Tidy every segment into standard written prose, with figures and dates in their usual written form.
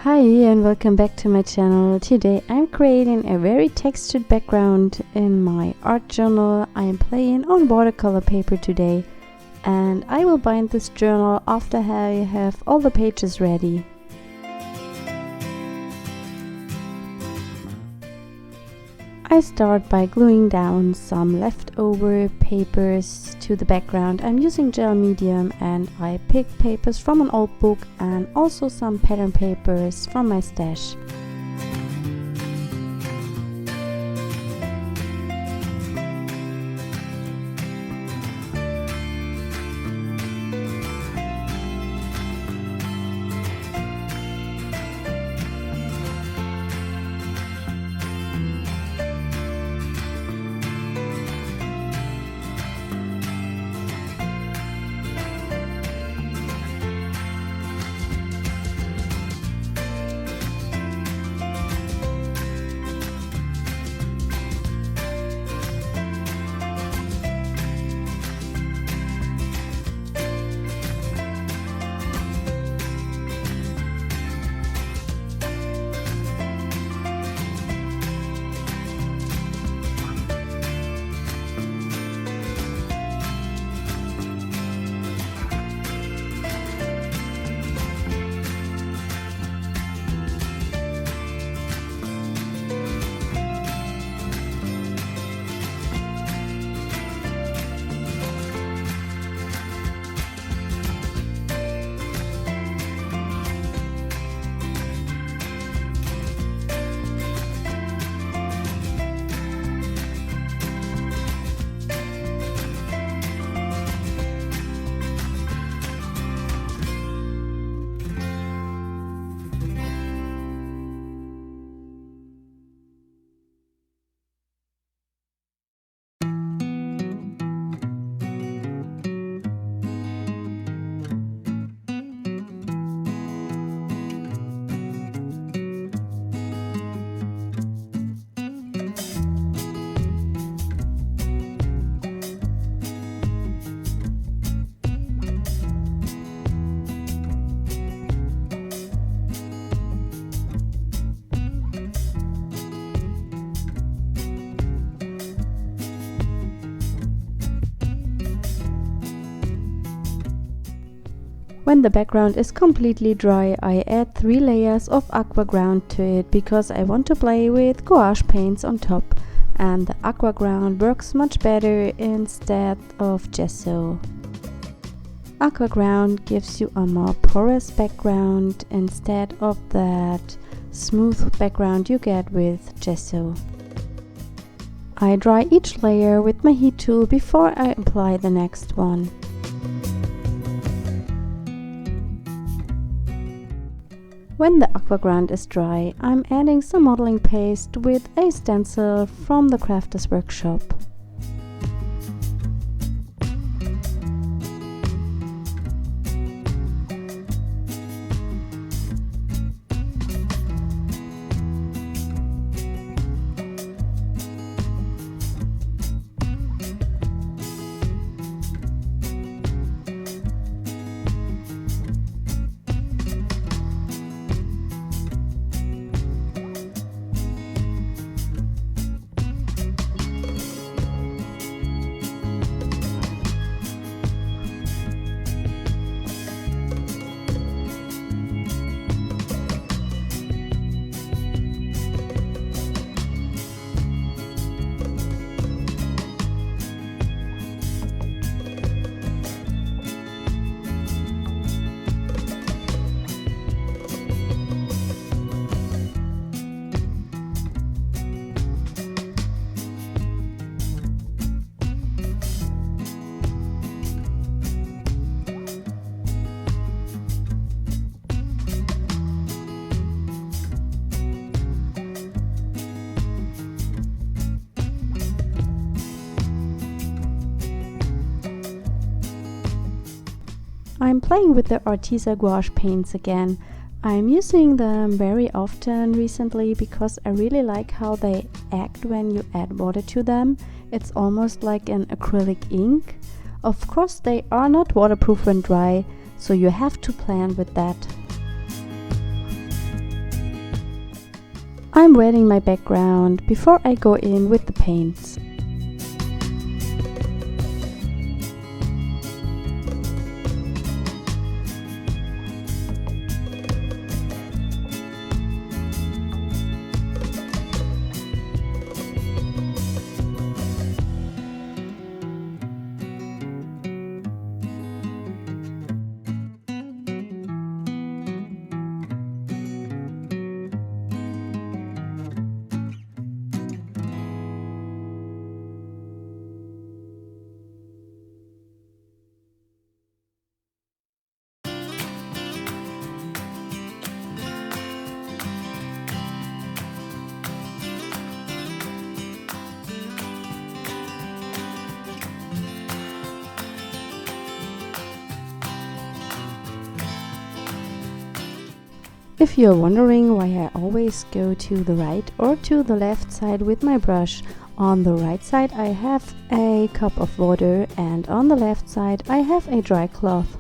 Hi and welcome back to my channel. Today I'm creating a very textured background in my art journal. I am playing on watercolor paper today and I will bind this journal after I have all the pages ready. I start by gluing down some leftover papers to the background. I'm using gel medium and I picked papers from an old book and also some pattern papers from my stash. When the background is completely dry, I add 3 layers of aqua ground to it because I want to play with gouache paints on top, and the aqua ground works much better instead of gesso. Aqua ground gives you a more porous background instead of that smooth background you get with gesso. I dry each layer with my heat tool before I apply the next one. When the aqua ground is dry, I'm adding some modeling paste with a stencil from the Crafter's Workshop. I'm playing with the Arteza Gouache paints again. I'm using them very often recently because I really like how they act when you add water to them. It's almost like an acrylic ink. Of course they are not waterproof when dry, so you have to plan with that. I'm wetting my background before I go in with the paints. If you're wondering why I always go to the right or to the left side with my brush, on the right side I have a cup of water and on the left side I have a dry cloth.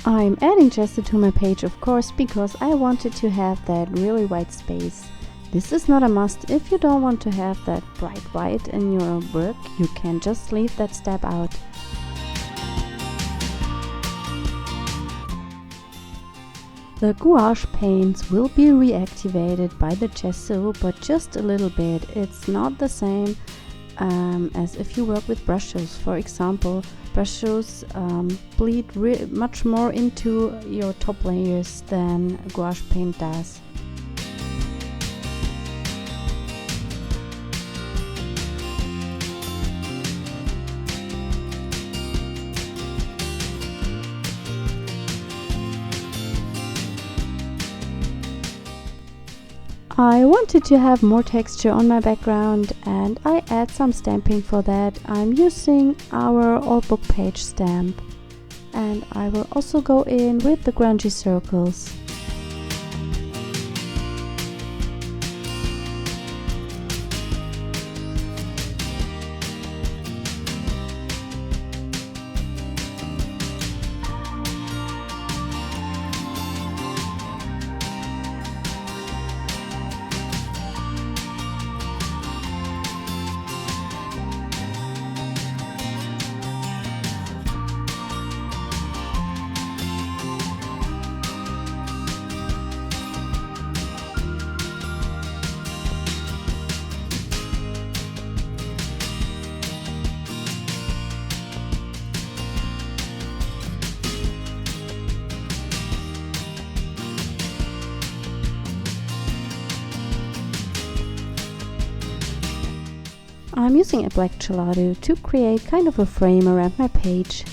I'm adding gesso to my page, of course, because I wanted to have that really white space. This is not a must. If you don't want to have that bright white in your work, you can just leave that step out. The gouache paints will be reactivated by the gesso, but just a little bit. It's not the same as if you work with brushes. For example, brushes bleed much more into your top layers than gouache paint does. I wanted to have more texture on my background and I add some stamping for that. I'm using our old book page stamp. and I will also go in with the grungy circles. I'm using a black gelato to create kind of a frame around my page.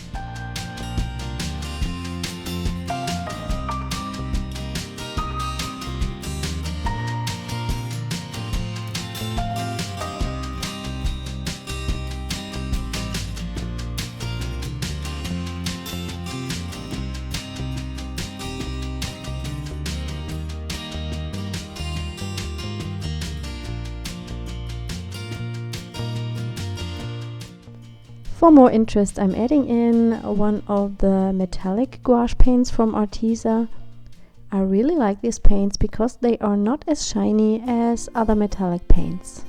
For more interest, I'm adding in one of the metallic gouache paints from Arteza. I really like these paints because they are not as shiny as other metallic paints.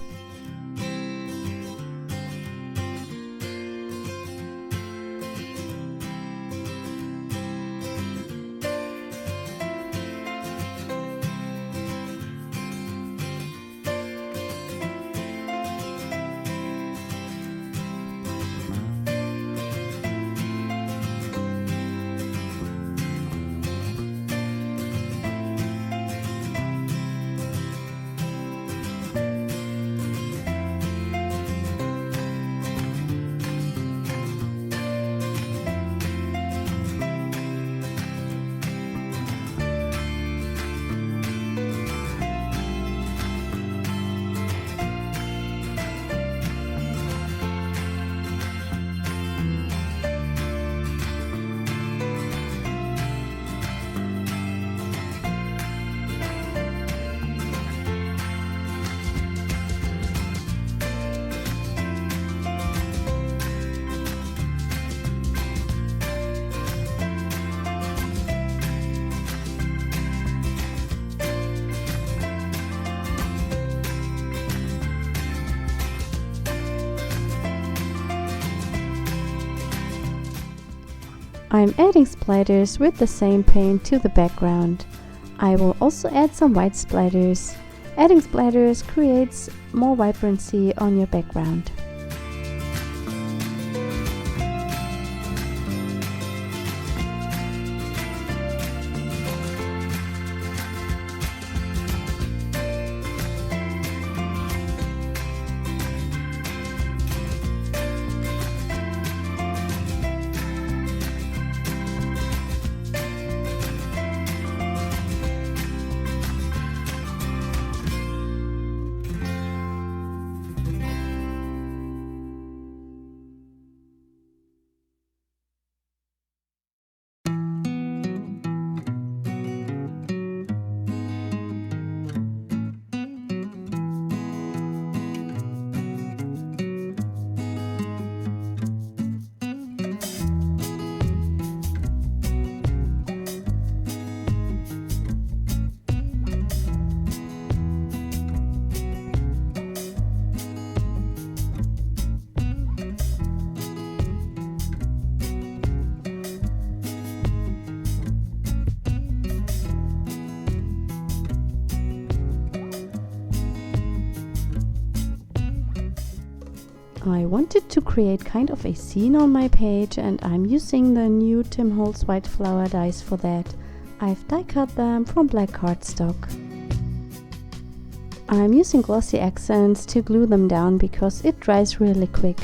I'm adding splatters with the same paint to the background. I will also add some white splatters. Adding splatters creates more vibrancy on your background. I wanted to create kind of a scene on my page, and I'm using the new Tim Holtz Wildflower dies for that. I've die cut them from black cardstock. I'm using glossy accents to glue them down because it dries really quick.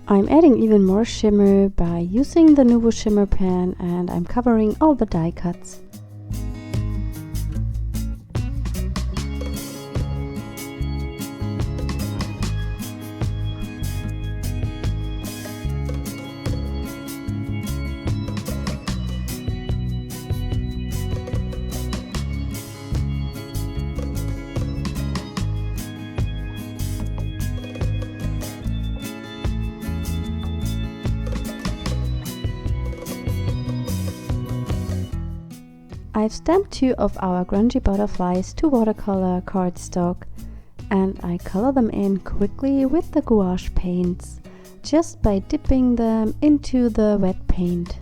I'm adding even more shimmer by using the Nuvo shimmer pan, and I'm covering all the die cuts. I've stamped 2 of our Grungy Butterflies to watercolor cardstock, and I color them in quickly with the gouache paints, just by dipping them into the wet paint.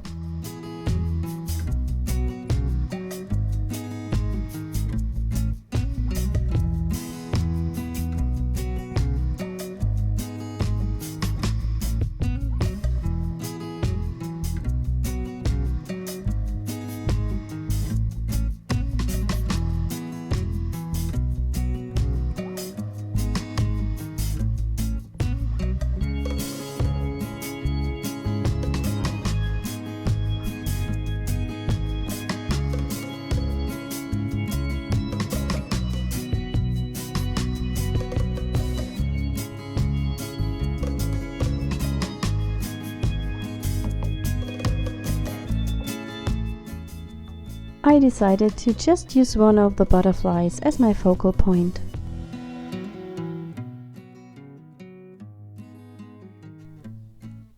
I decided to just use one of the butterflies as my focal point.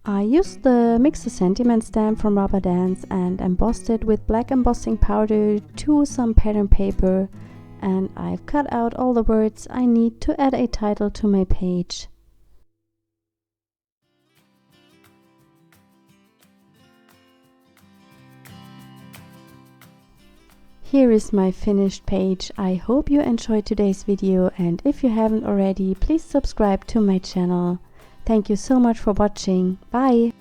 I used the Mix a Sentiment stamp from Rubber Dance and embossed it with black embossing powder to some pattern paper, and I've cut out all the words I need to add a title to my page. Here is my finished page. I hope you enjoyed today's video, and if you haven't already, please subscribe to my channel. Thank you so much for watching. Bye!